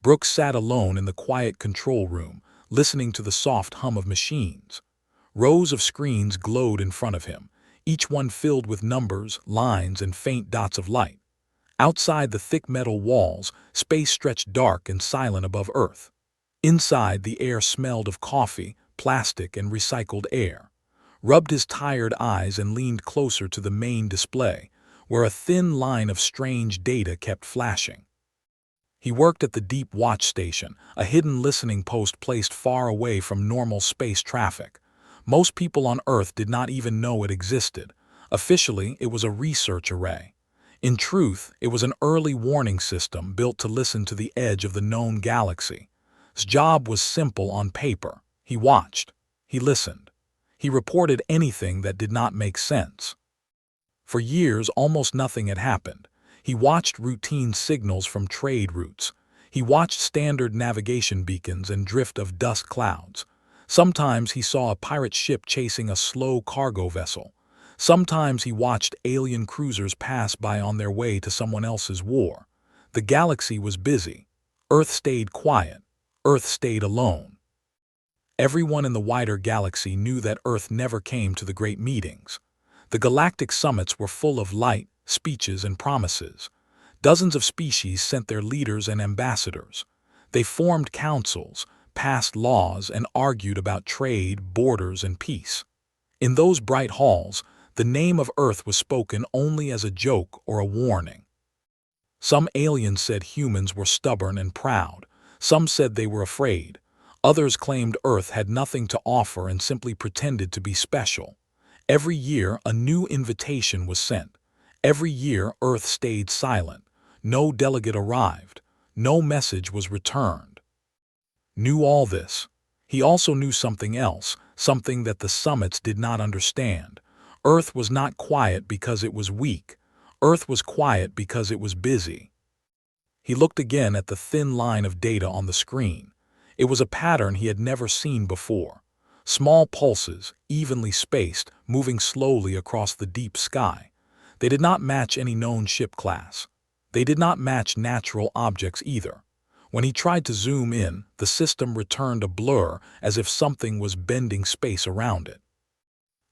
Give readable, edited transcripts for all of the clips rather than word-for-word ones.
Brooks sat alone in the quiet control room, listening to the soft hum of machines. Rows of screens glowed in front of him, each one filled with numbers, lines, and faint dots of light. Outside the thick metal walls, space stretched dark and silent above Earth. Inside, the air smelled of coffee, plastic, and recycled air. Rubbed his tired eyes and leaned closer to the main display, where a thin line of strange data kept flashing. He worked at the Deep Watch Station, a hidden listening post placed far away from normal space traffic. Most people on Earth did not even know it existed. Officially, it was a research array. In truth, it was an early warning system built to listen to the edge of the known galaxy. His job was simple on paper. He watched. He listened. He reported anything that did not make sense. For years, almost nothing had happened. He watched routine signals from trade routes. He watched standard navigation beacons and drift of dust clouds. Sometimes he saw a pirate ship chasing a slow cargo vessel. Sometimes he watched alien cruisers pass by on their way to someone else's war. The galaxy was busy. Earth stayed quiet. Earth stayed alone. Everyone in the wider galaxy knew that Earth never came to the great meetings. The galactic summits were full of light, speeches, and promises. Dozens of species sent their leaders and ambassadors. They formed councils, passed laws, and argued about trade, borders, and peace. In those bright halls, the name of Earth was spoken only as a joke or a warning. Some aliens said humans were stubborn and proud. Some said they were afraid. Others claimed Earth had nothing to offer and simply pretended to be special. Every year, a new invitation was sent. Every year, Earth stayed silent. No delegate arrived. No message was returned. Knew all this. He also knew something else, something that the summits did not understand. Earth was not quiet because it was weak. Earth was quiet because it was busy. He looked again at the thin line of data on the screen. It was a pattern he had never seen before. Small pulses, evenly spaced, moving slowly across the deep sky. They did not match any known ship class. They did not match natural objects either. When he tried to zoom in, the system returned a blur as if something was bending space around it.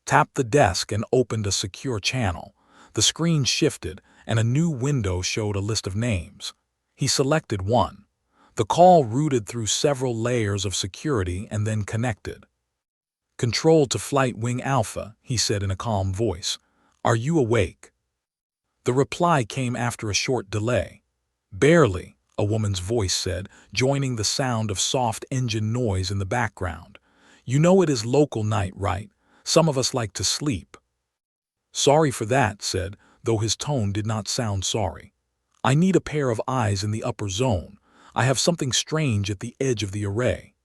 Tapped the desk and opened a secure channel. The screen shifted, and a new window showed a list of names. He selected one. The call routed through several layers of security and then connected. "Control to Flight Wing Alpha," he said in a calm voice. "Are you awake?" The reply came after a short delay. "Barely," a woman's voice said, joining the sound of soft engine noise in the background. "You know it is local night, right? Some of us like to sleep." "Sorry for that," said, though his tone did not sound sorry. "I need a pair of eyes in the upper zone. I have something strange at the edge of the array."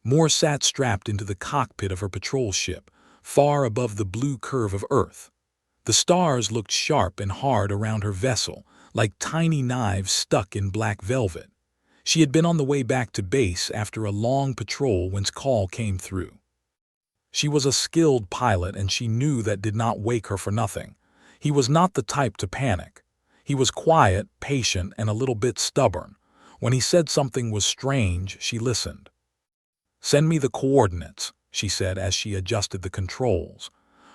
Moore sat strapped into the cockpit of her patrol ship, far above the blue curve of Earth. The stars looked sharp and hard around her vessel, like tiny knives stuck in black velvet. She had been on the way back to base after a long patrol when his call came through. She was a skilled pilot, and she knew that did not wake her for nothing. He was not the type to panic. He was quiet, patient, and a little bit stubborn. When he said something was strange, she listened. "Send me the coordinates," she said as she adjusted the controls.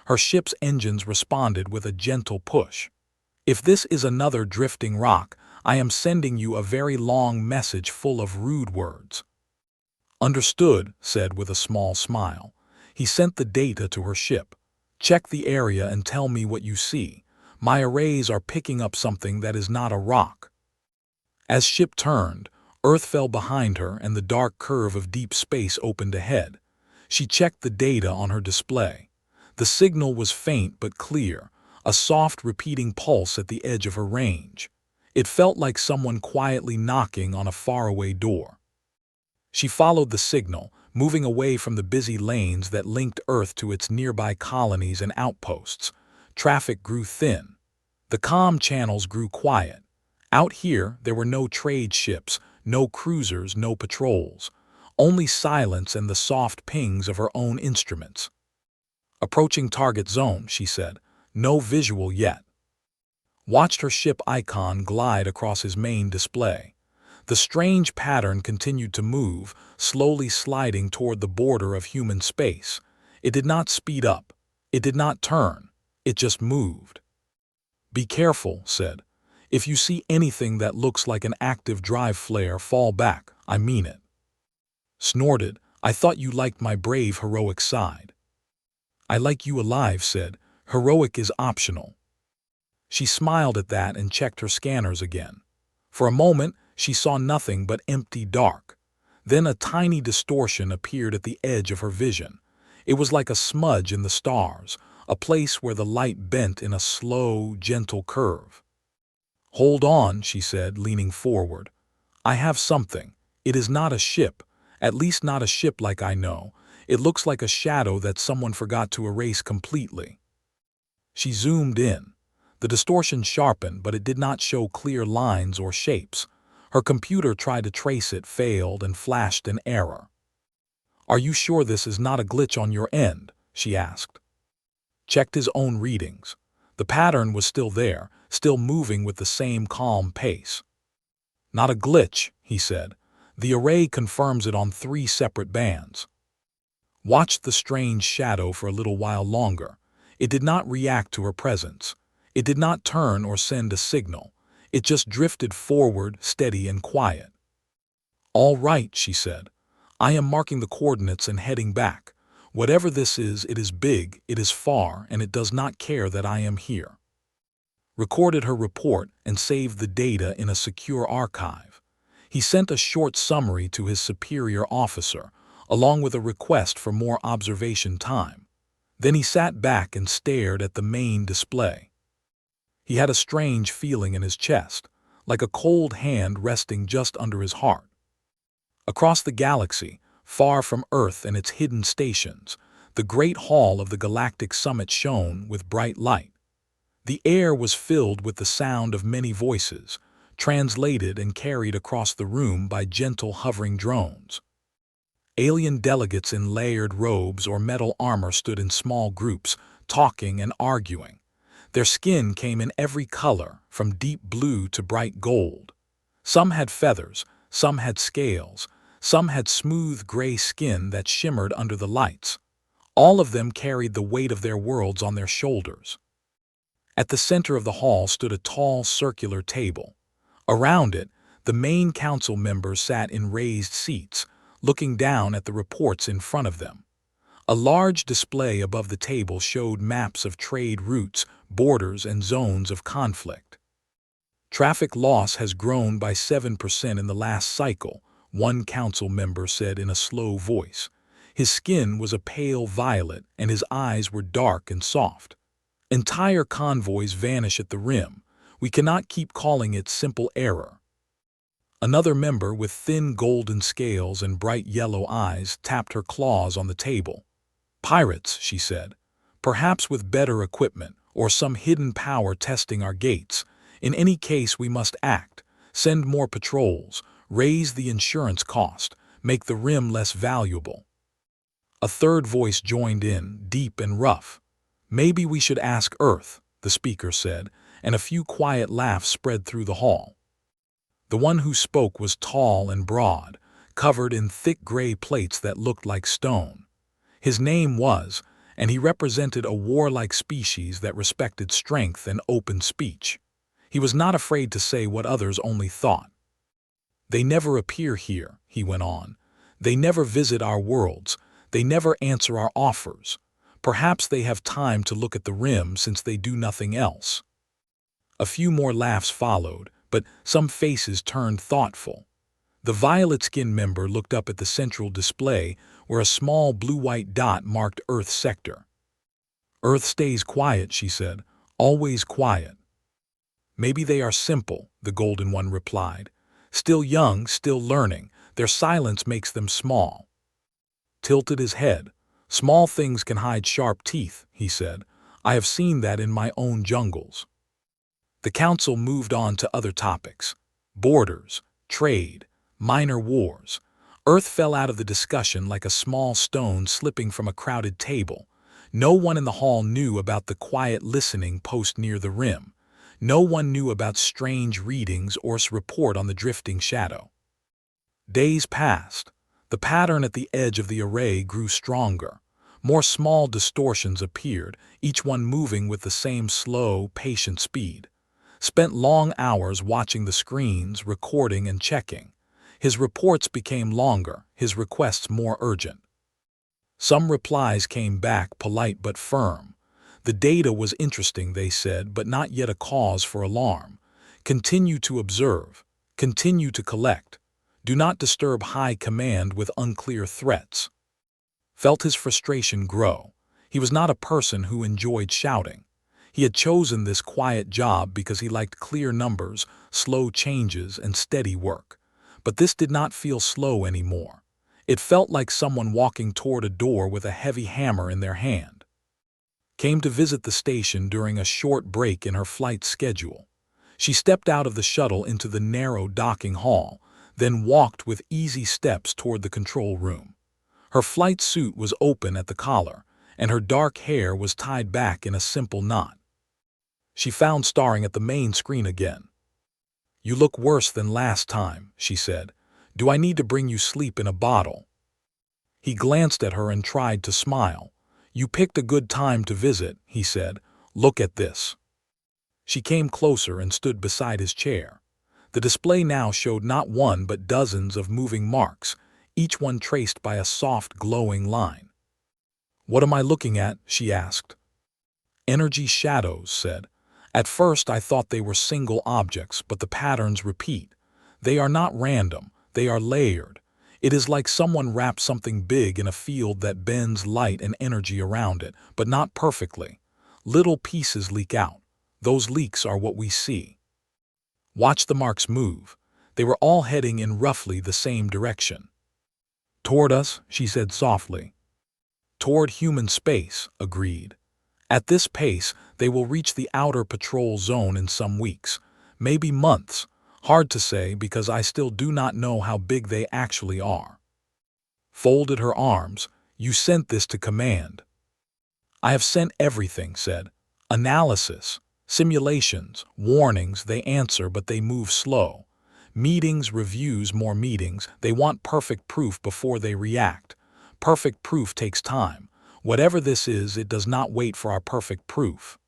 Her ship's engines responded with a gentle push. "If this is another drifting rock, I am sending you a very long message full of rude words." "Understood," said with a small smile. He sent the data to her ship. "Check the area and tell me what you see. My arrays are picking up something that is not a rock." As ship turned, Earth fell behind her and the dark curve of deep space opened ahead. She checked the data on her display. The signal was faint but clear, a soft repeating pulse at the edge of her range. It felt like someone quietly knocking on a faraway door. She followed the signal, moving away from the busy lanes that linked Earth to its nearby colonies and outposts. Traffic grew thin. The comm channels grew quiet. Out here, there were no trade ships, no cruisers, no patrols. Only silence and the soft pings of her own instruments. "Approaching target zone," she said. "No visual yet." Watched her ship icon glide across his main display. The strange pattern continued to move, slowly sliding toward the border of human space. It did not speed up. It did not turn. It just moved. "Be careful," said. "If you see anything that looks like an active drive flare, fall back. I mean it." Snorted, "I thought you liked my brave, heroic side." "I like you alive," said. "Heroic is optional." She smiled at that and checked her scanners again. For a moment, she saw nothing but empty dark. Then a tiny distortion appeared at the edge of her vision. It was like a smudge in the stars, a place where the light bent in a slow, gentle curve. "Hold on," she said, leaning forward. "I have something. It is not a ship, at least not a ship like I know. It looks like a shadow that someone forgot to erase completely." She zoomed in. The distortion sharpened, but it did not show clear lines or shapes. Her computer tried to trace it, failed, and flashed an error. "Are you sure this is not a glitch on your end?" she asked. Checked his own readings. The pattern was still there, still moving with the same calm pace. "Not a glitch," he said. "The array confirms it on 3 separate bands." Watched the strange shadow for a little while longer. It did not react to her presence. It did not turn or send a signal. It just drifted forward, steady and quiet. "All right," she said. "I am marking the coordinates and heading back. Whatever this is, it is big, it is far, and it does not care that I am here." Recorded her report and saved the data in a secure archive. He sent a short summary to his superior officer, along with a request for more observation time. Then he sat back and stared at the main display. He had a strange feeling in his chest, like a cold hand resting just under his heart. Across the galaxy, far from Earth and its hidden stations, the great hall of the Galactic Summit shone with bright light. The air was filled with the sound of many voices, translated and carried across the room by gentle hovering drones. Alien delegates in layered robes or metal armor stood in small groups, talking and arguing. Their skin came in every color, from deep blue to bright gold. Some had feathers, some had scales, some had smooth gray skin that shimmered under the lights. All of them carried the weight of their worlds on their shoulders. At the center of the hall stood a tall circular table. Around it, the main council members sat in raised seats, looking down at the reports in front of them. A large display above the table showed maps of trade routes, borders, and zones of conflict. "Traffic loss has grown by 7% in the last cycle," one council member said in a slow voice. His skin was a pale violet and his eyes were dark and soft. "Entire convoys vanish at the rim. We cannot keep calling it simple error." Another member with thin golden scales and bright yellow eyes tapped her claws on the table. "Pirates," she said. "Perhaps with better equipment or some hidden power testing our gates. In any case, we must act. Send more patrols. Raise the insurance cost. Make the rim less valuable." A third voice joined in, deep and rough. "Maybe we should ask Earth," the speaker said, and a few quiet laughs spread through the hall. The one who spoke was tall and broad, covered in thick gray plates that looked like stone. His name was, and he represented a warlike species that respected strength and open speech. He was not afraid to say what others only thought. "They never appear here," he went on. "They never visit our worlds. They never answer our offers. Perhaps they have time to look at the rim since they do nothing else." A few more laughs followed, but some faces turned thoughtful. The violet-skinned member looked up at the central display where a small blue-white dot marked Earth sector. "Earth stays quiet," she said, "always quiet." "Maybe they are simple," the golden one replied. "Still young, still learning, their silence makes them small." Tilted his head. "Small things can hide sharp teeth," he said. "I have seen that in my own jungles." The council moved on to other topics. Borders, trade, minor wars. Earth fell out of the discussion like a small stone slipping from a crowded table. No one in the hall knew about the quiet listening post near the rim. No one knew about strange readings or report on the drifting shadow. Days passed. The pattern at the edge of the array grew stronger. More small distortions appeared, each one moving with the same slow, patient speed. Spent long hours watching the screens, recording and checking. His reports became longer, his requests more urgent. Some replies came back, polite but firm. The data was interesting, they said, but not yet a cause for alarm. Continue to observe. Continue to collect. Do not disturb high command with unclear threats. Felt his frustration grow. He was not a person who enjoyed shouting. He had chosen this quiet job because he liked clear numbers, slow changes, and steady work. But this did not feel slow anymore. It felt like someone walking toward a door with a heavy hammer in their hand. Came to visit the station during a short break in her flight schedule. She stepped out of the shuttle into the narrow docking hall, then walked with easy steps toward the control room. Her flight suit was open at the collar, and her dark hair was tied back in a simple knot. She found staring at the main screen again. "You look worse than last time," she said. "Do I need to bring you sleep in a bottle?" He glanced at her and tried to smile. "You picked a good time to visit," he said. "Look at this." She came closer and stood beside his chair. The display now showed not one but dozens of moving marks, each one traced by a soft, glowing line. "What am I looking at?" she asked. "Energy shadows," said. "At first I thought they were single objects, but the patterns repeat. They are not random, they are layered. It is like someone wrapped something big in a field that bends light and energy around it, but not perfectly. Little pieces leak out. Those leaks are what we see." Watch the marks move. They were all heading in roughly the same direction. "Toward us," she said softly. "Toward human space," agreed. "At this pace, they will reach the outer patrol zone in some weeks, maybe months. Hard to say because I still do not know how big they actually are." Folded her arms. "You sent this to command." "I have sent everything," said. "Analysis. Simulations, warnings, they answer but they move slow. Meetings, reviews, more meetings, they want perfect proof before they react. Perfect proof takes time. Whatever this is, it does not wait for our perfect proof."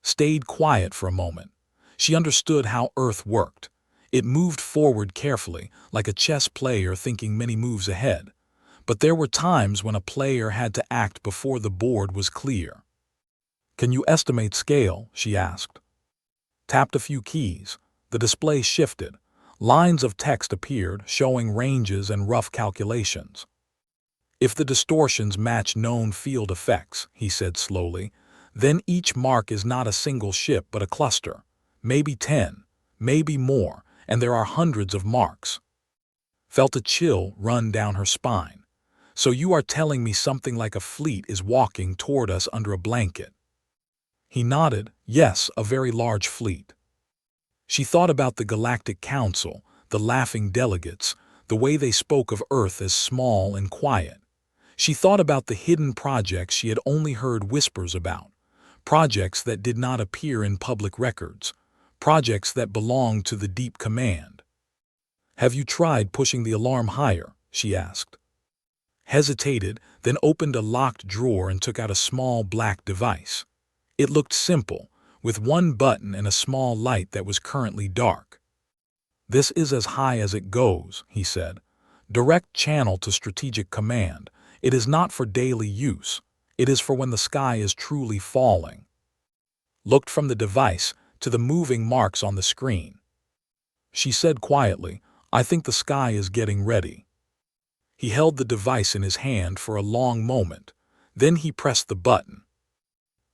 Stayed quiet for a moment. She understood how Earth worked. It moved forward carefully, like a chess player thinking many moves ahead. But there were times when a player had to act before the board was clear. "Can you estimate scale?" she asked. Tapped a few keys. The display shifted. Lines of text appeared, showing ranges and rough calculations. "If the distortions match known field effects," he said slowly, "then each mark is not a single ship but a cluster. Maybe 10, maybe more, and there are hundreds of marks." Felt a chill run down her spine. "So you are telling me something like a fleet is walking toward us under a blanket?" He nodded. "Yes, a very large fleet." She thought about the Galactic Council, the laughing delegates, the way they spoke of Earth as small and quiet. She thought about the hidden projects she had only heard whispers about, projects that did not appear in public records, projects that belonged to the deep command. "Have you tried pushing the alarm higher?" she asked. Hesitated, then opened a locked drawer and took out a small black device. It looked simple, with one button and a small light that was currently dark. "This is as high as it goes," he said. "Direct channel to strategic command. It is not for daily use. It is for when the sky is truly falling." Looked from the device to the moving marks on the screen. She said quietly, "I think the sky is getting ready." He held the device in his hand for a long moment. Then he pressed the button.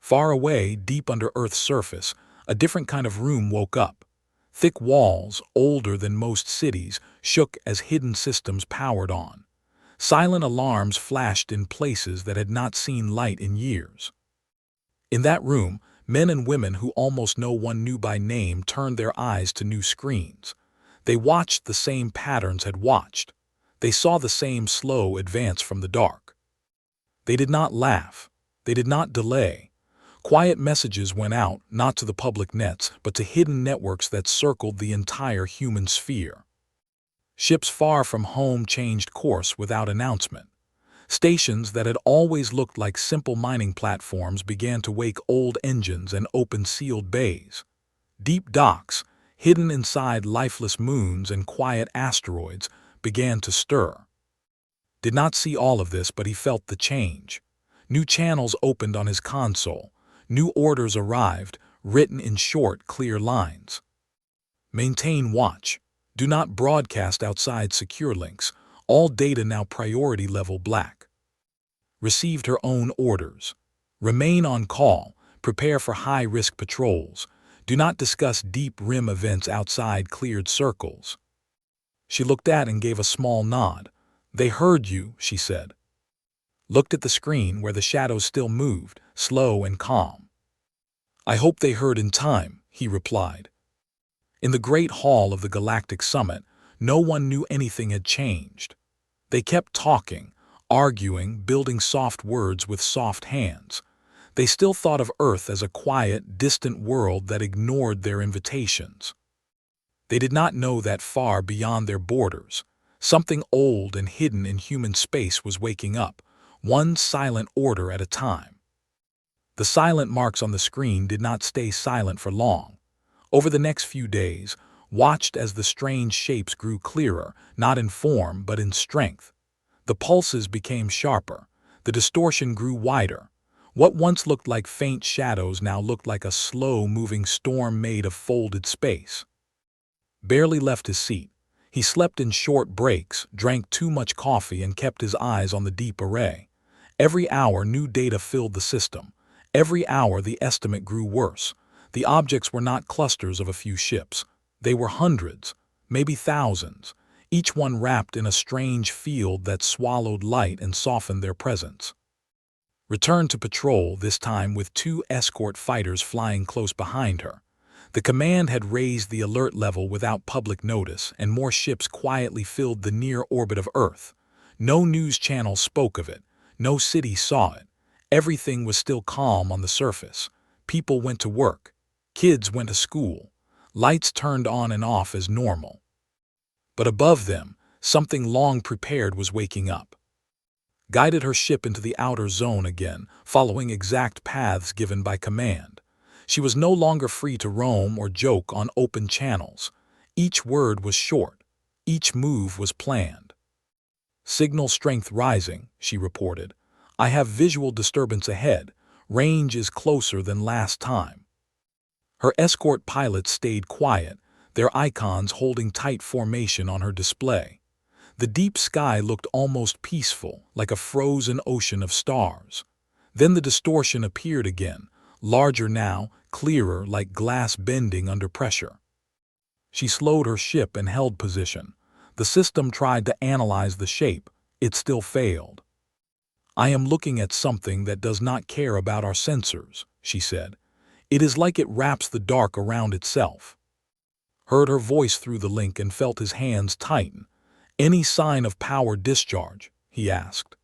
Far away, deep under Earth's surface, a different kind of room woke up. Thick walls, older than most cities, shook as hidden systems powered on. Silent alarms flashed in places that had not seen light in years. In that room, men and women who almost no one knew by name turned their eyes to new screens. They watched the same patterns had watched. They saw the same slow advance from the dark. They did not laugh. They did not delay. Quiet messages went out, not to the public nets, but to hidden networks that circled the entire human sphere. Ships far from home changed course without announcement. Stations that had always looked like simple mining platforms began to wake old engines and open sealed bays. Deep docks, hidden inside lifeless moons and quiet asteroids, began to stir. Did not see all of this, but he felt the change. New channels opened on his console. New orders arrived, written in short, clear lines. Maintain watch. Do not broadcast outside secure links. All data now priority level black. Received her own orders. Remain on call. Prepare for high-risk patrols. Do not discuss deep rim events outside cleared circles. She looked at and gave a small nod. They heard you, she said. Looked at the screen where the shadows still moved, slow and calm. I hope they heard in time, he replied. In the great hall of the Galactic Summit, no one knew anything had changed. They kept talking, arguing, building soft words with soft hands. They still thought of Earth as a quiet, distant world that ignored their invitations. They did not know that far beyond their borders, something old and hidden in human space was waking up, one silent order at a time. The silent marks on the screen did not stay silent for long. Over the next few days, watched as the strange shapes grew clearer, not in form but in strength. The pulses became sharper. The distortion grew wider. What once looked like faint shadows now looked like a slow-moving storm made of folded space. Barely left his seat. He slept in short breaks, drank too much coffee, and kept his eyes on the deep array. Every hour, new data filled the system. Every hour, the estimate grew worse. The objects were not clusters of a few ships. They were hundreds, maybe thousands, each one wrapped in a strange field that swallowed light and softened their presence. Returned to patrol, this time with 2 escort fighters flying close behind her. The command had raised the alert level without public notice, and more ships quietly filled the near orbit of Earth. No news channel spoke of it. No city saw it. Everything was still calm on the surface. People went to work. Kids went to school. Lights turned on and off as normal. But above them, something long prepared was waking up. Guided her ship into the outer zone again, following exact paths given by command. She was no longer free to roam or joke on open channels. Each word was short. Each move was planned. Signal strength rising, she reported. I have visual disturbance ahead. Range is closer than last time. Her escort pilots stayed quiet, their icons holding tight formation on her display. The deep sky looked almost peaceful, like a frozen ocean of stars. Then the distortion appeared again, larger now, clearer, like glass bending under pressure. She slowed her ship and held position. The system tried to analyze the shape. It still failed. I am looking at something that does not care about our sensors, she said. It is like it wraps the dark around itself. Heard her voice through the link and felt his hands tighten. Any sign of power discharge? He asked.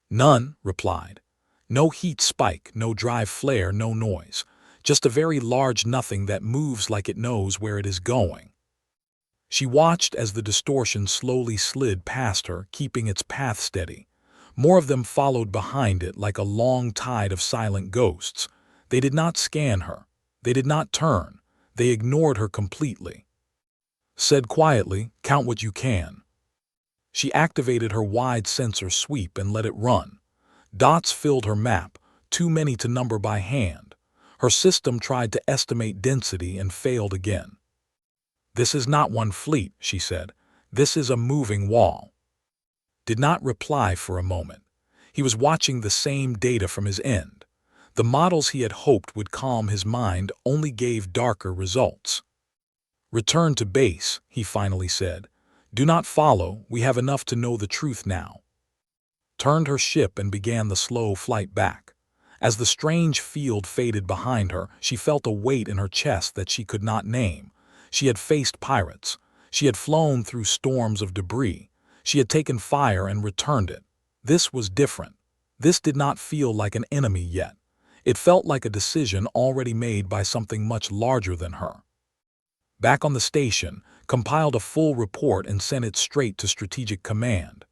None, replied. No heat spike, no drive flare, no noise. Just a very large nothing that moves like it knows where it is going. She watched as the distortion slowly slid past her, keeping its path steady. More of them followed behind it like a long tide of silent ghosts. They did not scan her. They did not turn. They ignored her completely. Said quietly, count what you can. She activated her wide sensor sweep and let it run. Dots filled her map, too many to number by hand. Her system tried to estimate density and failed again. This is not one fleet, she said. This is a moving wall. Did not reply for a moment. He was watching the same data from his end. The models he had hoped would calm his mind only gave darker results. Return to base, he finally said. Do not follow, we have enough to know the truth now. Turned her ship and began the slow flight back. As the strange field faded behind her, she felt a weight in her chest that she could not name. She had faced pirates. She had flown through storms of debris. She had taken fire and returned it. This was different. This did not feel like an enemy yet. It felt like a decision already made by something much larger than her. Back on the station, compiled a full report and sent it straight to Strategic Command.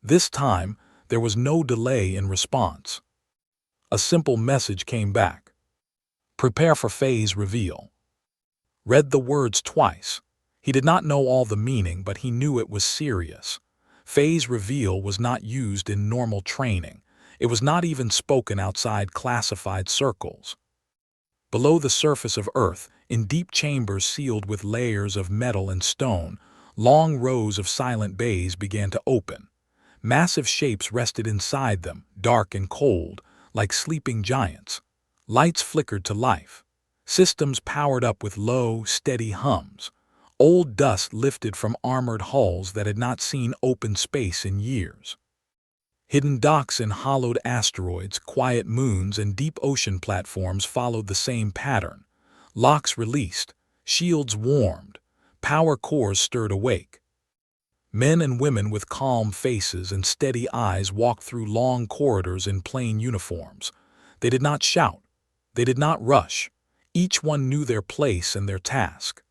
This time, there was no delay in response. A simple message came back. Prepare for phase reveal. Read the words twice. He did not know all the meaning, but he knew it was serious. Phase reveal was not used in normal training. It was not even spoken outside classified circles. Below the surface of Earth, in deep chambers sealed with layers of metal and stone, long rows of silent bays began to open. Massive shapes rested inside them, dark and cold, like sleeping giants. Lights flickered to life. Systems powered up with low, steady hums. Old dust lifted from armored hulls that had not seen open space in years. Hidden docks in hollowed asteroids, quiet moons, and deep ocean platforms followed the same pattern. Locks released, shields warmed, power cores stirred awake. Men and women with calm faces and steady eyes walked through long corridors in plain uniforms. They did not shout. They did not rush. Each one knew their place and their task.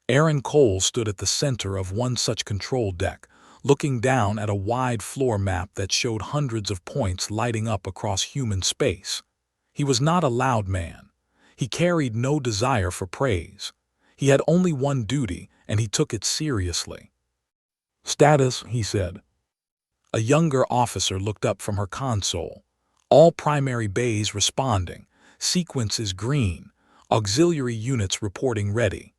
Aaron Cole stood at the center of one such control deck, looking down at a wide floor map that showed hundreds of points lighting up across human space. He was not a loud man. He carried no desire for praise. He had only one duty, and he took it seriously. Status, he said. A younger officer looked up from her console. All primary bays responding. Sequence is green. Auxiliary units reporting ready.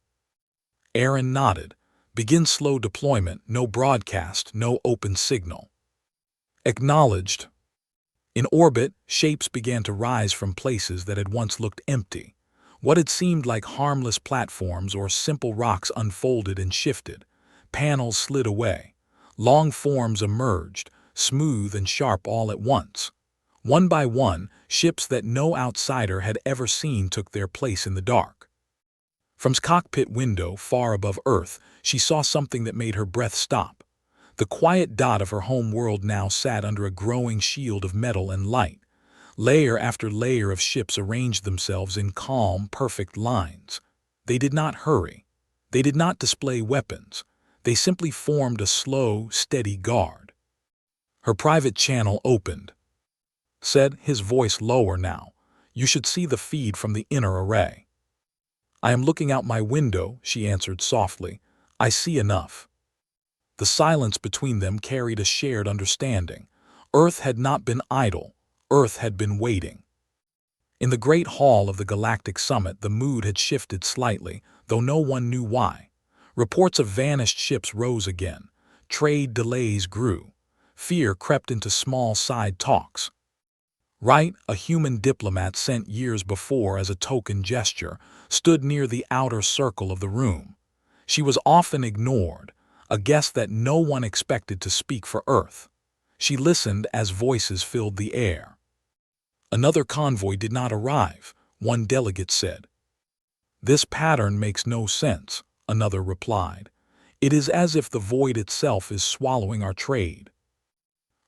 Aaron nodded. Begin slow deployment, no broadcast, no open signal. Acknowledged. In orbit, shapes began to rise from places that had once looked empty. What had seemed like harmless platforms or simple rocks unfolded and shifted. Panels slid away. Long forms emerged, smooth and sharp all at once. One by one, ships that no outsider had ever seen took their place in the dark. From the cockpit window far above Earth, she saw something that made her breath stop. The quiet dot of her home world now sat under a growing shield of metal and light. Layer after layer of ships arranged themselves in calm, perfect lines. They did not hurry. They did not display weapons. They simply formed a slow, steady guard. Her private channel opened. Said, his voice lower now, "You should see the feed from the inner array." "I am looking out my window," she answered softly. "I see enough." The silence between them carried a shared understanding. Earth had not been idle. Earth had been waiting. In the great hall of the Galactic Summit, the mood had shifted slightly, though no one knew why. Reports of vanished ships rose again. Trade delays grew. Fear crept into small side talks. Wright, a human diplomat sent years before as a token gesture, stood near the outer circle of the room. She was often ignored, a guest that no one expected to speak for Earth. She listened as voices filled the air. Another convoy did not arrive, one delegate said. "This pattern makes no sense," another replied. "It is as if the void itself is swallowing our trade."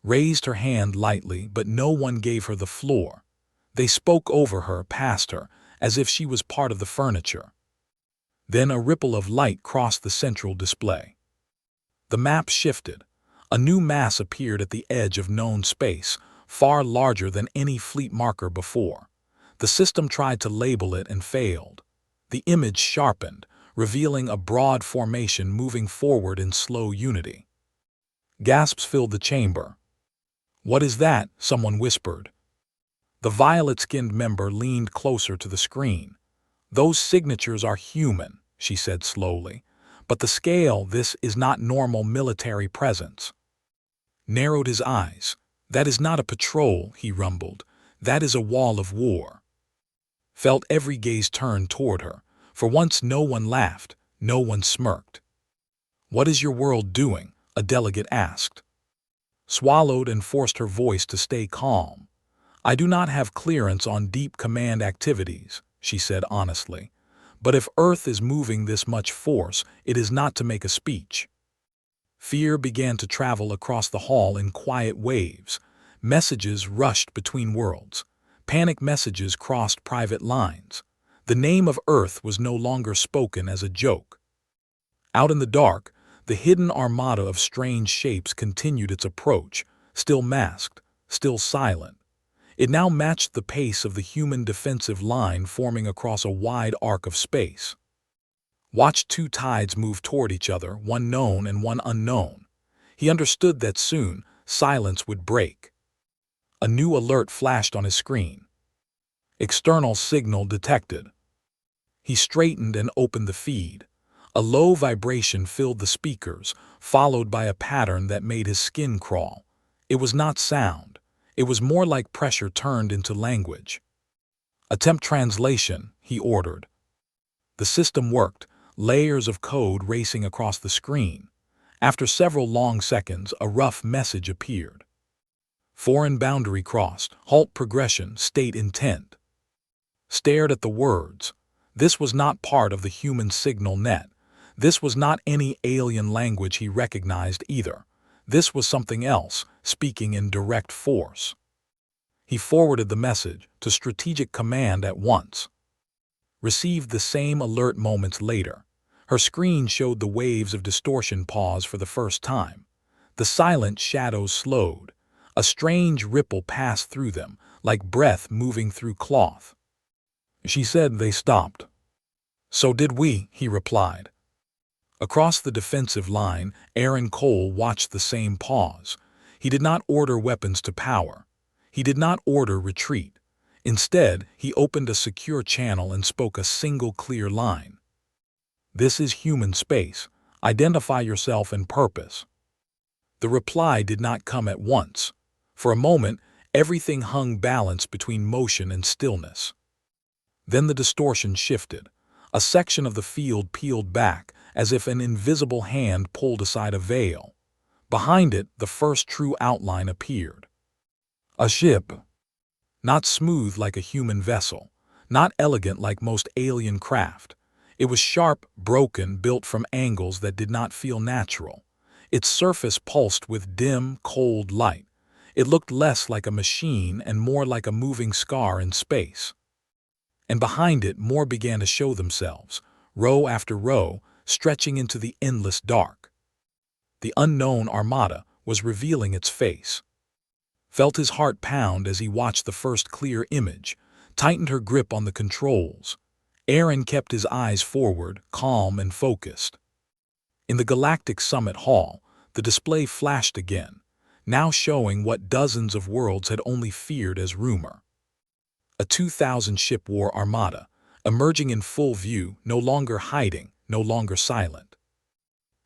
Raised her hand lightly, but no one gave her the floor. They spoke over her, past her, as if she was part of the furniture. Then a ripple of light crossed the central display. The map shifted. A new mass appeared at the edge of known space, far larger than any fleet marker before. The system tried to label it and failed. The image sharpened, revealing a broad formation moving forward in slow unity. Gasps filled the chamber. "What is that?" someone whispered. The violet-skinned member leaned closer to the screen. "Those signatures are human," she said slowly. "But the scale, this is not normal military presence." Narrowed his eyes. "That is not a patrol," he rumbled. "That is a wall of war." Felt every gaze turn toward her. For once no one laughed, no one smirked. "What is your world doing?" a delegate asked. Swallowed and forced her voice to stay calm. "I do not have clearance on deep command activities," she said honestly. "But if Earth is moving this much force, it is not to make a speech." Fear began to travel across the hall in quiet waves. Messages rushed between worlds. Panic messages crossed private lines. The name of Earth was no longer spoken as a joke. Out in the dark, the hidden armada of strange shapes continued its approach, still masked, still silent. It now matched the pace of the human defensive line forming across a wide arc of space. Watched two tides move toward each other, one known and one unknown. He understood that soon, silence would break. A new alert flashed on his screen. External signal detected. He straightened and opened the feed. A low vibration filled the speakers, followed by a pattern that made his skin crawl. It was not sound. It was more like pressure turned into language. "Attempt translation," he ordered. The system worked, layers of code racing across the screen. After several long seconds, a rough message appeared. "Foreign boundary crossed. Halt progression. State intent." Stared at the words. This was not part of the human signal net. This was not any alien language he recognized either. This was something else, speaking in direct force. He forwarded the message to Strategic Command at once. Received the same alert moments later. Her screen showed the waves of distortion pause for the first time. The silent shadows slowed. A strange ripple passed through them, like breath moving through cloth. She said they stopped. "So did we," he replied. Across the defensive line, Aaron Cole watched the same pause. He did not order weapons to power. He did not order retreat. Instead, he opened a secure channel and spoke a single clear line. "This is human space. Identify yourself and purpose." The reply did not come at once. For a moment, everything hung balanced between motion and stillness. Then the distortion shifted. A section of the field peeled back, as if an invisible hand pulled aside a veil. Behind it, the first true outline appeared. A ship. Not smooth like a human vessel. Not elegant like most alien craft. It was sharp, broken, built from angles that did not feel natural. Its surface pulsed with dim, cold light. It looked less like a machine and more like a moving scar in space. And behind it, more began to show themselves, row after row, stretching into the endless dark. The unknown Armada was revealing its face. Felt his heart pound as he watched the first clear image, tightened her grip on the controls. Aaron kept his eyes forward, calm and focused. In the Galactic Summit Hall, the display flashed again, now showing what dozens of worlds had only feared as rumor. A 2,000-ship war armada, emerging in full view, no longer hiding, no longer silent.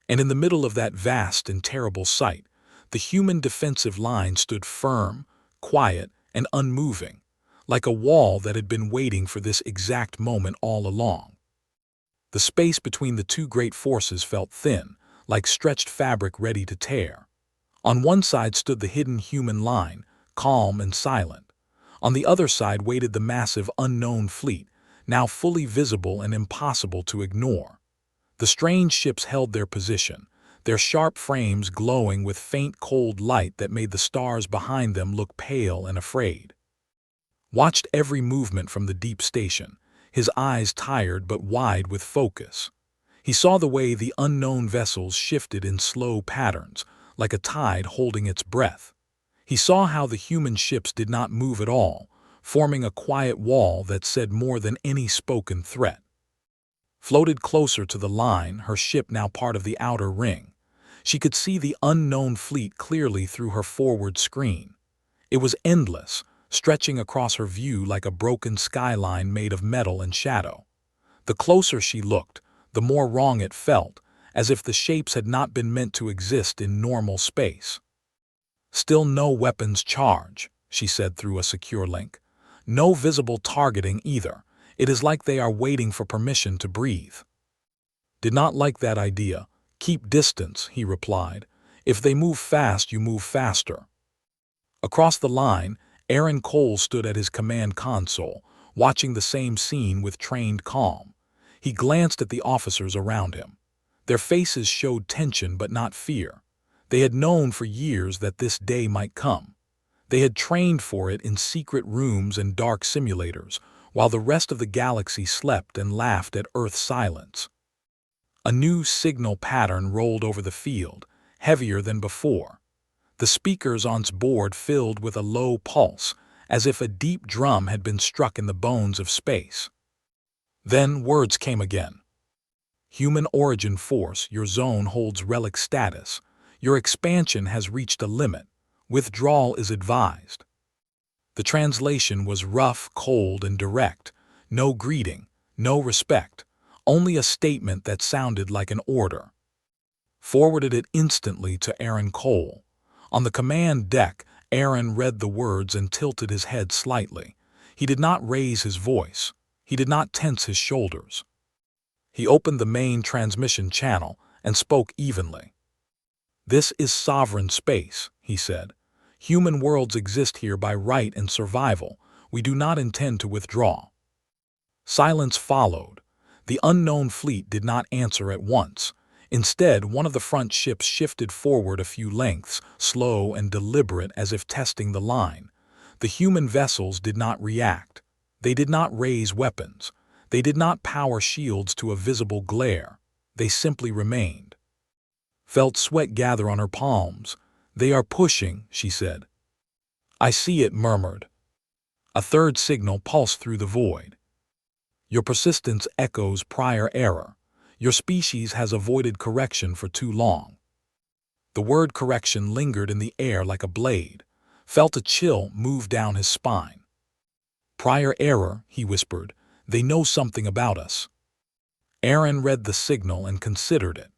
And in the middle of that vast and terrible sight, the human defensive line stood firm, quiet, and unmoving, like a wall that had been waiting for this exact moment all along. The space between the two great forces felt thin, like stretched fabric ready to tear. On one side stood the hidden human line, calm and silent. On the other side waited the massive unknown fleet, now fully visible and impossible to ignore. The strange ships held their position, their sharp frames glowing with faint cold light that made the stars behind them look pale and afraid. Watched every movement from the deep station, his eyes tired but wide with focus. He saw the way the unknown vessels shifted in slow patterns, like a tide holding its breath. He saw how the human ships did not move at all, forming a quiet wall that said more than any spoken threat. Floated closer to the line, her ship now part of the outer ring. She could see the unknown fleet clearly through her forward screen. It was endless, stretching across her view like a broken skyline made of metal and shadow. The closer she looked, the more wrong it felt, as if the shapes had not been meant to exist in normal space. "Still no weapons charge," she said through a secure link. "No visible targeting either. It is like they are waiting for permission to breathe." "Did not like that idea. Keep distance," he replied. "If they move fast, you move faster." Across the line, Aaron Cole stood at his command console, watching the same scene with trained calm. He glanced at the officers around him. Their faces showed tension but not fear. They had known for years that this day might come. They had trained for it in secret rooms and dark simulators, while the rest of the galaxy slept and laughed at Earth's silence. A new signal pattern rolled over the field, heavier than before. The speakers on its board filled with a low pulse, as if a deep drum had been struck in the bones of space. Then words came again. Human origin force, your zone holds relic status. Your expansion has reached a limit. Withdrawal is advised. The translation was rough, cold, and direct. No greeting, no respect, only a statement that sounded like an order. Forwarded it instantly to Aaron Cole. On the command deck, Aaron read the words and tilted his head slightly. He did not raise his voice. He did not tense his shoulders. He opened the main transmission channel and spoke evenly. "This is sovereign space," he said. "Human worlds exist here by right and survival. We do not intend to withdraw." Silence followed. The unknown fleet did not answer at once. Instead, one of the front ships shifted forward a few lengths, slow and deliberate as if testing the line. The human vessels did not react. They did not raise weapons. They did not power shields to a visible glare. They simply remained. Felt sweat gather on her palms. "They are pushing," she said. "I see it," murmured. A third signal pulsed through the void. "Your persistence echoes prior error. Your species has avoided correction for too long." The word correction lingered in the air like a blade. Felt a chill move down his spine. "Prior error," he whispered. "They know something about us." Aaron read the signal and considered it.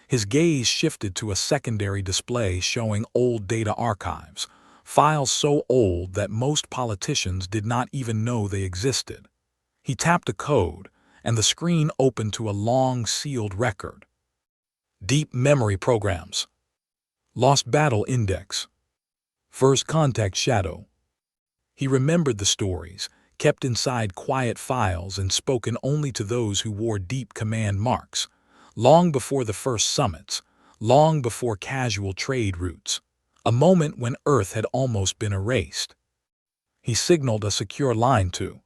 His gaze shifted to a secondary display showing old data archives, files so old that most politicians did not even know they existed. He tapped a code, and the screen opened to a long, sealed record. Deep memory programs. Lost battle index. First contact shadow. He remembered the stories, kept inside quiet files and spoken only to those who wore deep command marks, long before the first summits, long before casual trade routes, a moment when Earth had almost been erased. He signaled a secure line to.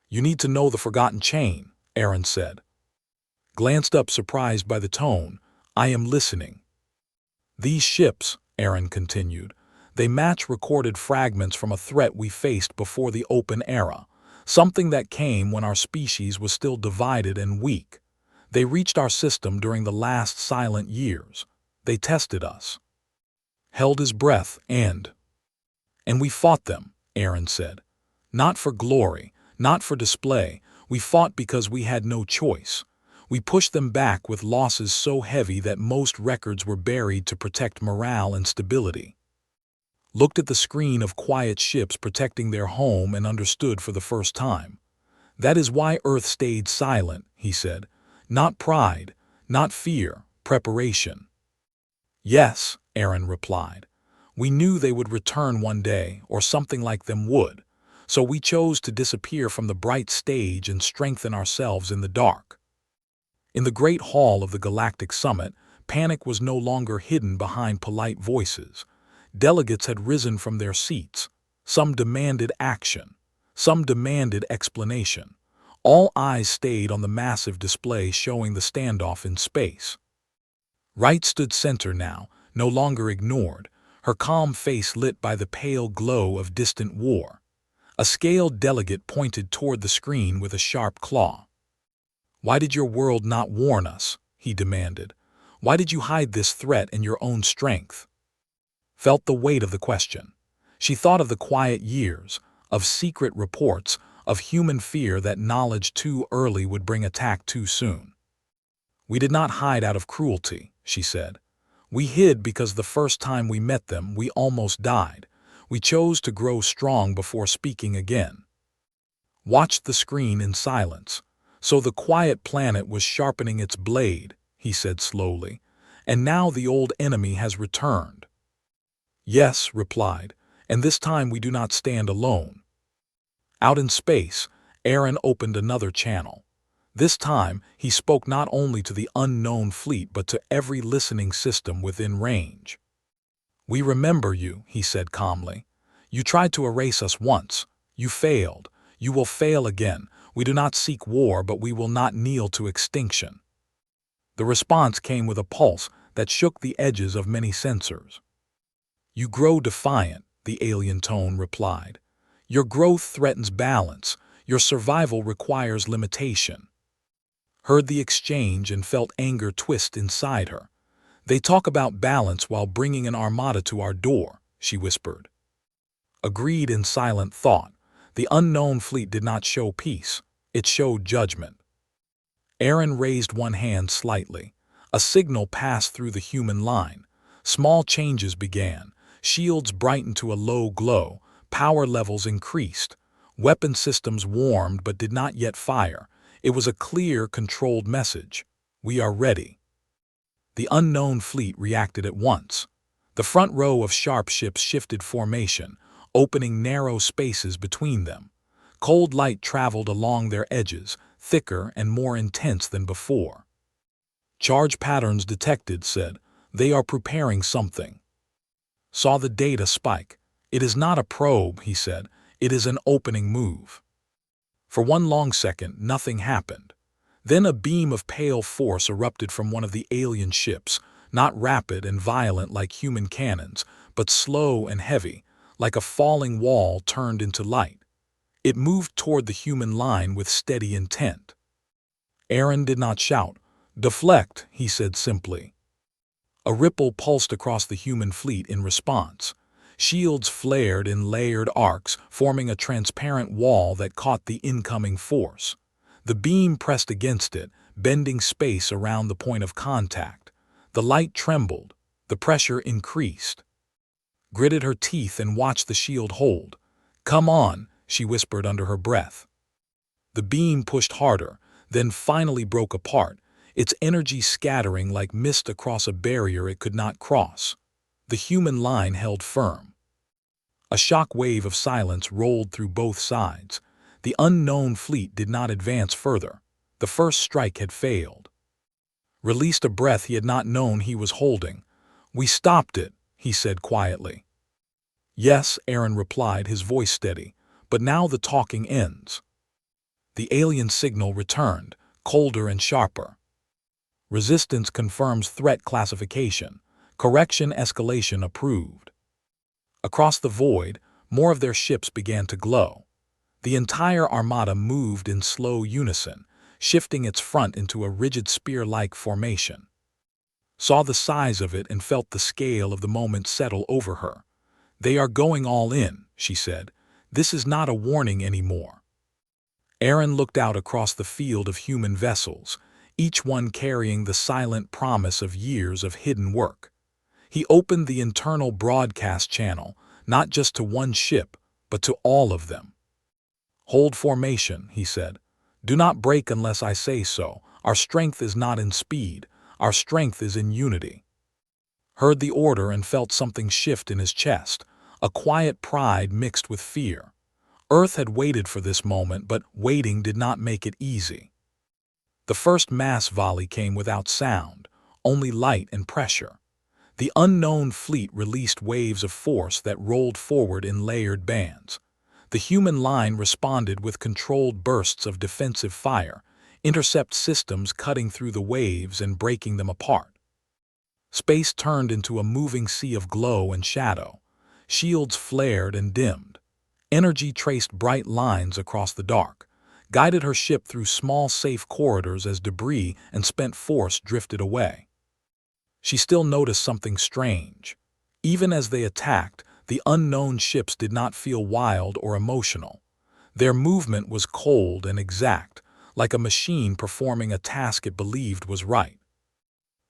"You need to know the forgotten chain," Aaron said. Glanced up, surprised by the tone. "I am listening." "These ships," Aaron continued, "they match recorded fragments from a threat we faced before the open era, something that came when our species was still divided and weak. They reached our system during the last silent years. They tested us." Held his breath and we fought them, Aaron said. "Not for glory, not for display. We fought because we had no choice. We pushed them back with losses so heavy that most records were buried to protect morale and stability." Looked at the screen of quiet ships protecting their home and understood for the first time. "That is why Earth stayed silent," he said. "Not pride, not fear, preparation." "Yes," Aaron replied. "We knew they would return one day, or something like them would. So we chose to disappear from the bright stage and strengthen ourselves in the dark." In the great hall of the Galactic Summit, panic was no longer hidden behind polite voices. Delegates had risen from their seats. Some demanded action. Some demanded explanation. All eyes stayed on the massive display showing the standoff in space. Wright stood center now, no longer ignored, her calm face lit by the pale glow of distant war. A scaled delegate pointed toward the screen with a sharp claw. "Why did your world not warn us?" he demanded. "Why did you hide this threat in your own strength?" Felt the weight of the question. She thought of the quiet years, of secret reports, of human fear that knowledge too early would bring attack too soon. "We did not hide out of cruelty," she said. "We hid because the first time we met them, we almost died. We chose to grow strong before speaking again." Watched the screen in silence. "So the quiet planet was sharpening its blade," he said slowly, "and now the old enemy has returned." "Yes," replied, "and this time we do not stand alone." Out in space, Aaron opened another channel. This time, he spoke not only to the unknown fleet but to every listening system within range. "We remember you," he said calmly. "You tried to erase us once. You failed. You will fail again. We do not seek war, but we will not kneel to extinction." The response came with a pulse that shook the edges of many sensors. "You grow defiant," the alien tone replied. "Your growth threatens balance. Your survival requires limitation." Heard the exchange and felt anger twist inside her. "They talk about balance while bringing an armada to our door," she whispered. Agreed in silent thought. The unknown fleet did not show peace. It showed judgment. Aaron raised one hand slightly. A signal passed through the human line. Small changes began. Shields brightened to a low glow. Power levels increased. Weapon systems warmed but did not yet fire. It was a clear, controlled message. "We are ready." The unknown fleet reacted at once. The front row of sharp ships shifted formation, opening narrow spaces between them. Cold light traveled along their edges, thicker and more intense than before. "Charge patterns detected," said. "They are preparing something." Saw the data spike. "It is not a probe," he said. "It is an opening move." For one long second, nothing happened. Then a beam of pale force erupted from one of the alien ships, not rapid and violent like human cannons, but slow and heavy, like a falling wall turned into light. It moved toward the human line with steady intent. Aaron did not shout. "Deflect," he said simply. A ripple pulsed across the human fleet in response. Shields flared in layered arcs, forming a transparent wall that caught the incoming force. The beam pressed against it, bending space around the point of contact. The light trembled. The pressure increased. Gritted her teeth and watched the shield hold. "Come on," she whispered under her breath. The beam pushed harder, then finally broke apart, its energy scattering like mist across a barrier it could not cross. The human line held firm. A shock wave of silence rolled through both sides. The unknown fleet did not advance further. The first strike had failed. Released a breath he had not known he was holding. "We stopped it," he said quietly. "Yes," Aaron replied, his voice steady, "but now the talking ends." The alien signal returned, colder and sharper. "Resistance confirms threat classification. Correction escalation approved." Across the void, more of their ships began to glow. The entire armada moved in slow unison, shifting its front into a rigid spear-like formation. Saw the size of it and felt the scale of the moment settle over her. "They are going all in," she said. "This is not a warning anymore." Aaron looked out across the field of human vessels, each one carrying the silent promise of years of hidden work. He opened the internal broadcast channel, not just to one ship, but to all of them. "Hold formation," he said. "Do not break unless I say so. Our strength is not in speed. Our strength is in unity." Heard the order and felt something shift in his chest, a quiet pride mixed with fear. Earth had waited for this moment, but waiting did not make it easy. The first mass volley came without sound, only light and pressure. The unknown fleet released waves of force that rolled forward in layered bands. The human line responded with controlled bursts of defensive fire, intercept systems cutting through the waves and breaking them apart. Space turned into a moving sea of glow and shadow. Shields flared and dimmed. Energy traced bright lines across the dark, guided her ship through small safe corridors as debris and spent force drifted away. She still noticed something strange. Even as they attacked, the unknown ships did not feel wild or emotional. Their movement was cold and exact, like a machine performing a task it believed was right.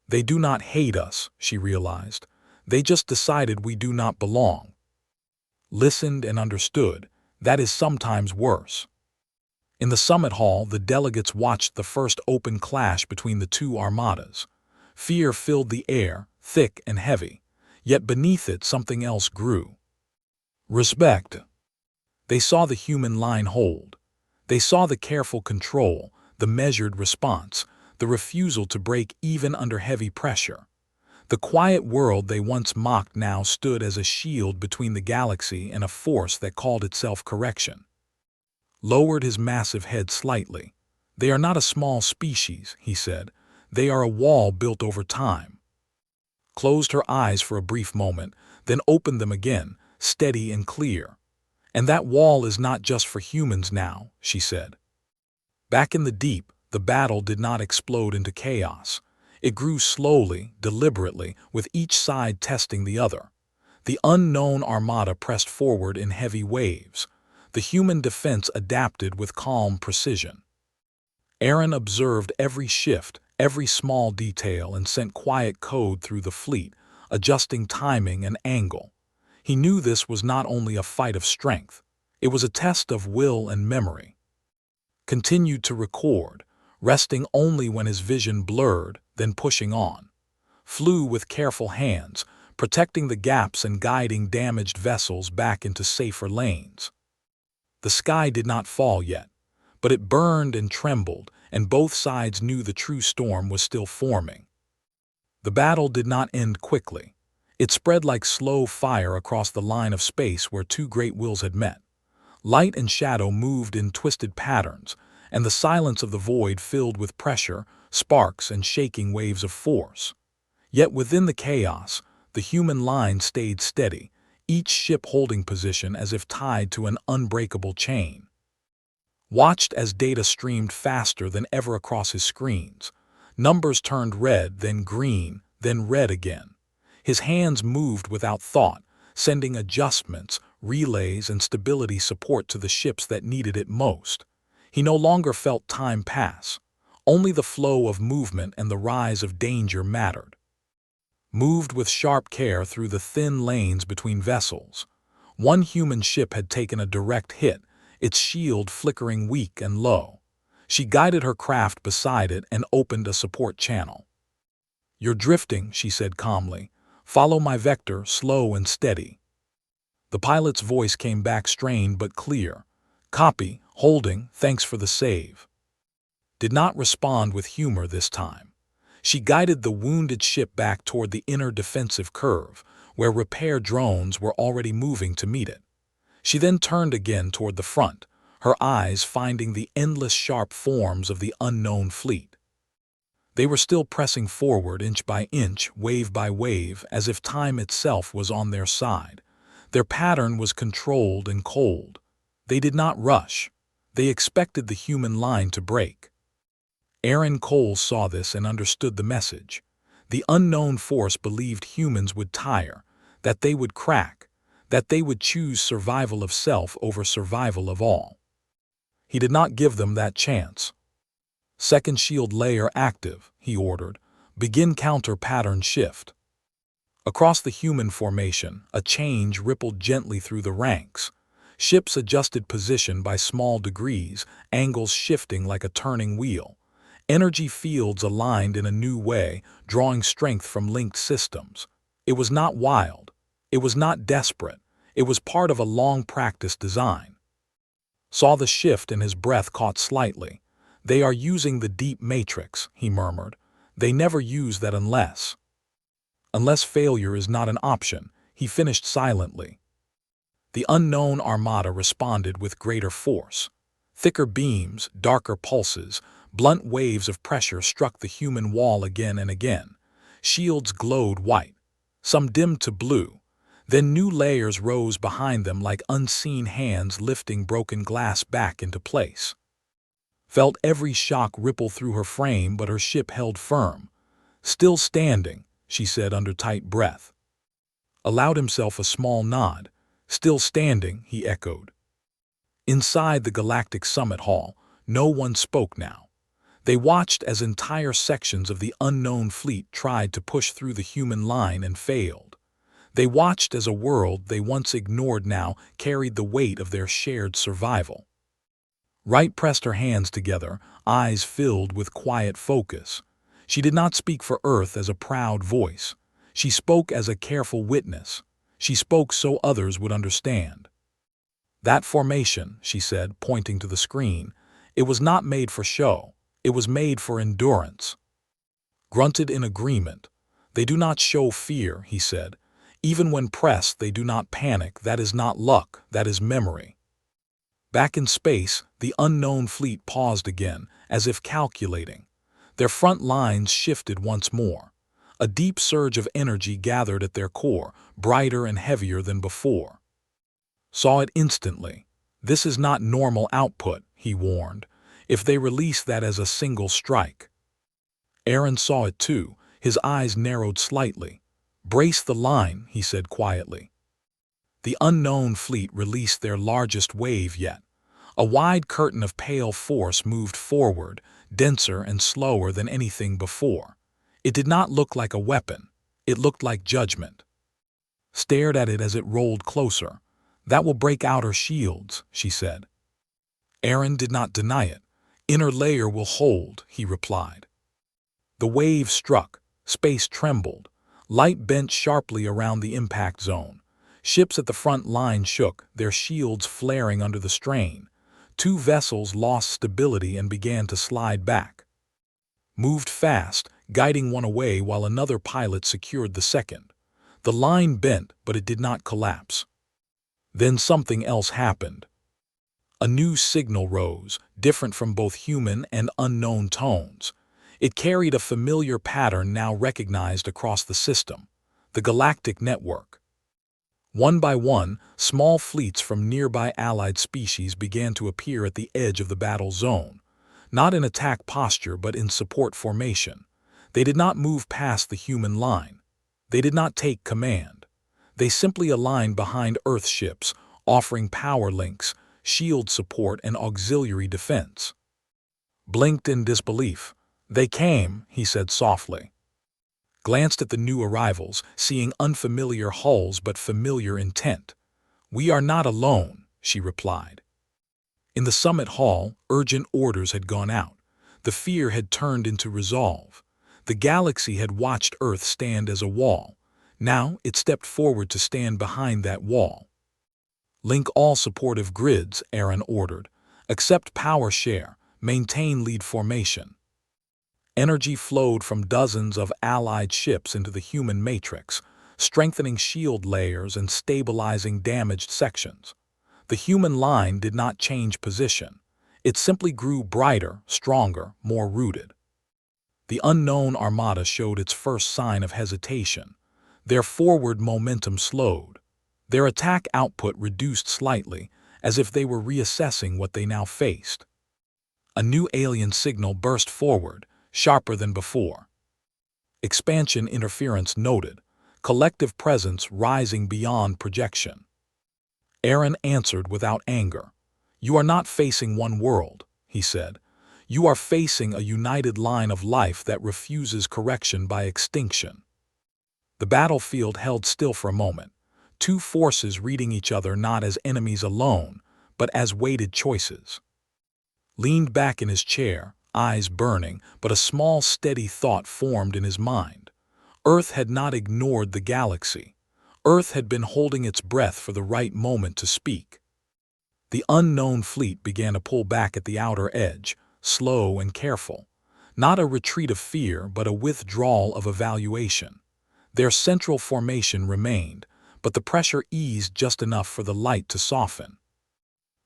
"They do not hate us," she realized. "They just decided we do not belong." Listened and understood, that is sometimes worse. In the summit hall, the delegates watched the first open clash between the two armadas. Fear filled the air, thick and heavy, yet beneath it something else grew. Respect. They saw the human line hold. They saw the careful control, the measured response, the refusal to break even under heavy pressure. The quiet world they once mocked now stood as a shield between the galaxy and a force that called itself correction. Lowered his massive head slightly. "They are not a small species," he said. They are a wall built over time. Closed her eyes for a brief moment, then opened them again, steady and clear. And that wall is not just for humans now, she said. Back in the deep, the battle did not explode into chaos. It grew slowly, deliberately, with each side testing the other. The unknown Armada pressed forward in heavy waves. The human defense adapted with calm precision. Aaron observed every shift, every small detail, and sent quiet code through the fleet, adjusting timing and angle. He knew this was not only a fight of strength, it was a test of will and memory. Continued to record, resting only when his vision blurred, then pushing on. Flew with careful hands, protecting the gaps and guiding damaged vessels back into safer lanes. The sky did not fall yet, but it burned and trembled, and both sides knew the true storm was still forming. The battle did not end quickly. It spread like slow fire across the line of space where two great wills had met. Light and shadow moved in twisted patterns, and the silence of the void filled with pressure, sparks, and shaking waves of force. Yet within the chaos, the human line stayed steady, each ship holding position as if tied to an unbreakable chain. Watched as data streamed faster than ever across his screens. Numbers turned red, then green, then red again. His hands moved without thought, sending adjustments, relays, and stability support to the ships that needed it most. He no longer felt time pass. Only the flow of movement and the rise of danger mattered. Moved with sharp care through the thin lanes between vessels. One human ship had taken a direct hit, its shield flickering weak and low. She guided her craft beside it and opened a support channel. "You're drifting," she said calmly. "Follow my vector, slow and steady." The pilot's voice came back strained but clear. "Copy, holding, thanks for the save." Did not respond with humor this time. She guided the wounded ship back toward the inner defensive curve, where repair drones were already moving to meet it. She then turned again toward the front, her eyes finding the endless sharp forms of the unknown fleet. They were still pressing forward inch by inch, wave by wave, as if time itself was on their side. Their pattern was controlled and cold. They did not rush. They expected the human line to break. Aaron Cole saw this and understood the message. The unknown force believed humans would tire, that they would crack, that they would choose survival of self over survival of all. He did not give them that chance. "Second shield layer active," he ordered. "Begin counter pattern shift." Across the human formation, a change rippled gently through the ranks. Ships adjusted position by small degrees, angles shifting like a turning wheel. Energy fields aligned in a new way, drawing strength from linked systems. It was not wild. It was not desperate. It was part of a long-practiced design. Saw the shift and his breath caught slightly. "They are using the deep matrix," he murmured. "They never use that unless." "Unless failure is not an option," he finished silently. The unknown Armada responded with greater force. Thicker beams, darker pulses, blunt waves of pressure struck the human wall again and again. Shields glowed white, some dimmed to blue. Then new layers rose behind them like unseen hands lifting broken glass back into place. Felt every shock ripple through her frame, but her ship held firm. "Still standing," she said under tight breath. Allowed himself a small nod. "Still standing," he echoed. Inside the Galactic Summit Hall, no one spoke now. They watched as entire sections of the unknown fleet tried to push through the human line and failed. They watched as a world they once ignored now carried the weight of their shared survival. Wright pressed her hands together, eyes filled with quiet focus. She did not speak for Earth as a proud voice. She spoke as a careful witness. She spoke so others would understand. "That formation," she said, pointing to the screen, "it was not made for show. It was made for endurance." Grunted in agreement. "They do not show fear," he said. "Even when pressed, they do not panic. That is not luck, that is memory." Back in space, the unknown fleet paused again, as if calculating. Their front lines shifted once more. A deep surge of energy gathered at their core, brighter and heavier than before. Saw it instantly. This is not normal output, he warned, if they release that as a single strike. Aaron saw it too, his eyes narrowed slightly. Brace the line, he said quietly. The unknown fleet released their largest wave yet. A wide curtain of pale force moved forward, denser and slower than anything before. It did not look like a weapon. It looked like judgment. Stared at it as it rolled closer. That will break outer shields, she said. Aaron did not deny it. Inner layer will hold, he replied. The wave struck. Space trembled. Light bent sharply around the impact zone. Ships at the front line shook, their shields flaring under the strain. Two vessels lost stability and began to slide back. Moved fast, guiding one away while another pilot secured the second. The line bent, but it did not collapse. Then something else happened. A new signal rose, different from both human and unknown tones. It carried a familiar pattern now recognized across the system, the Galactic network. One by one, small fleets from nearby allied species began to appear at the edge of the battle zone, not in attack posture but in support formation. They did not move past the human line. They did not take command. They simply aligned behind Earth ships, offering power links, shield support, and auxiliary defense. Blinked in disbelief. They came, he said softly. Glanced at the new arrivals, seeing unfamiliar hulls but familiar intent. We are not alone, she replied. In the summit hall, urgent orders had gone out. The fear had turned into resolve. The galaxy had watched Earth stand as a wall. Now it stepped forward to stand behind that wall. Link all supportive grids, Aaron ordered. Accept power share. Maintain lead formation. Energy flowed from dozens of allied ships into the human matrix, strengthening shield layers and stabilizing damaged sections. The human line did not change position. It simply grew brighter, stronger, more rooted. The unknown Armada showed its first sign of hesitation. Their forward momentum slowed. Their attack output reduced slightly, as if they were reassessing what they now faced. A new alien signal burst forward, sharper than before. Expansion interference noted, collective presence rising beyond projection. Aaron answered without anger. You are not facing one world, he said. You are facing a united line of life that refuses correction by extinction. The battlefield held still for a moment, two forces reading each other not as enemies alone, but as weighted choices. Leaned back in his chair, eyes burning, but a small steady thought formed in his mind. Earth had not ignored the galaxy. Earth had been holding its breath for the right moment to speak. The unknown fleet began to pull back at the outer edge, slow and careful. Not a retreat of fear, but a withdrawal of evaluation. Their central formation remained, but the pressure eased just enough for the light to soften.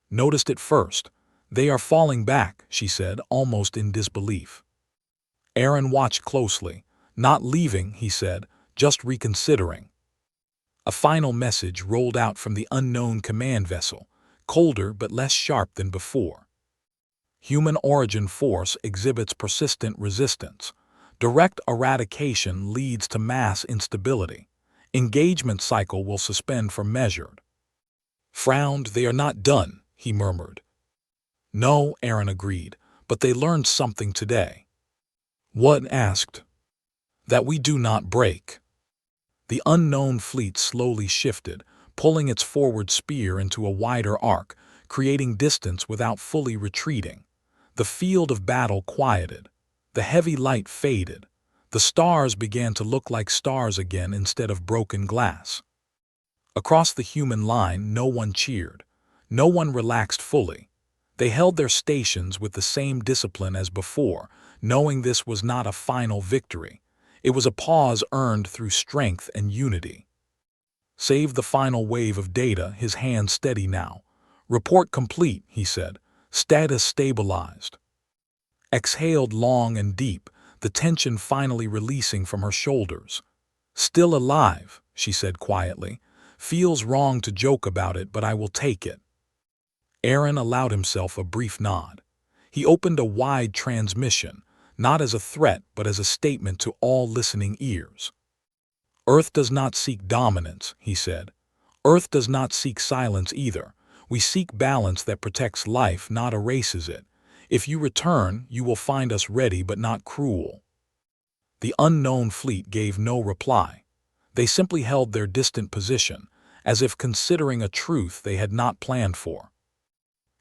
Noticed it first. They are falling back, she said, almost in disbelief. Aaron watched closely. Not leaving, he said, just reconsidering. A final message rolled out from the unknown command vessel, colder but less sharp than before. Human origin force exhibits persistent resistance. Direct eradication leads to mass instability. Engagement cycle will suspend for measured. Frowned, they are not done, he murmured. No, Aaron agreed, but they learned something today. What? Asked. That we do not break. The unknown fleet slowly shifted, pulling its forward spear into a wider arc, creating distance without fully retreating. The field of battle quieted. The heavy light faded. The stars began to look like stars again instead of broken glass. Across the human line, no one cheered. No one relaxed fully. They held their stations with the same discipline as before, knowing this was not a final victory. It was a pause earned through strength and unity. Save the final wave of data, his hand steady now. Report complete, he said. Status stabilized. Exhaled long and deep, the tension finally releasing from her shoulders. "Still alive," she said quietly. "Feels wrong to joke about it, but I will take it." Aaron allowed himself a brief nod. He opened a wide transmission, not as a threat but as a statement to all listening ears. "Earth does not seek dominance," he said. "Earth does not seek silence either. We seek balance that protects life, not erases it. If you return, you will find us ready but not cruel." The unknown fleet gave no reply. They simply held their distant position, as if considering a truth they had not planned for.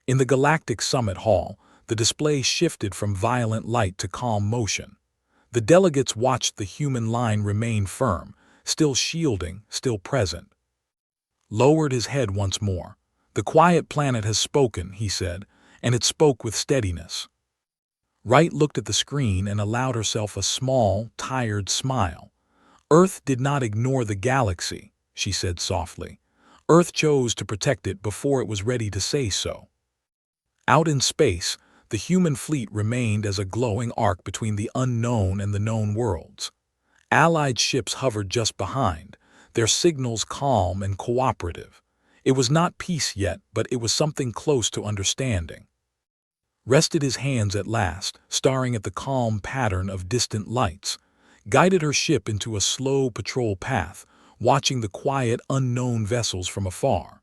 In the Galactic Summit Hall, the display shifted from violent light to calm motion. The delegates watched the human line remain firm, still shielding, still present. Lowered his head once more. "The quiet planet has spoken," he said, and it spoke with steadiness. Wright looked at the screen and allowed herself a small, tired smile. "Earth did not ignore the galaxy," she said softly. "Earth chose to protect it before it was ready to say so." Out in space, the human fleet remained as a glowing arc between the unknown and the known worlds. Allied ships hovered just behind, their signals calm and cooperative. It was not peace yet, but it was something close to understanding. Rested his hands at last, staring at the calm pattern of distant lights, guided her ship into a slow patrol path, watching the quiet, unknown vessels from afar.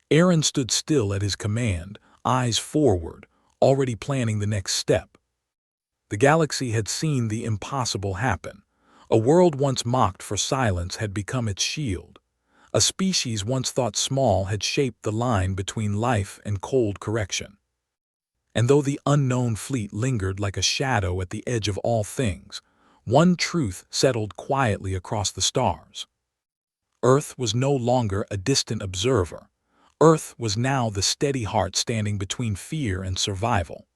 Aaron stood still at his command, eyes forward, already planning the next step. The galaxy had seen the impossible happen. A world once mocked for silence had become its shield. A species once thought small had shaped the line between life and cold correction. And though the unknown fleet lingered like a shadow at the edge of all things, one truth settled quietly across the stars. Earth was no longer a distant observer. Earth was now the steady heart standing between fear and survival.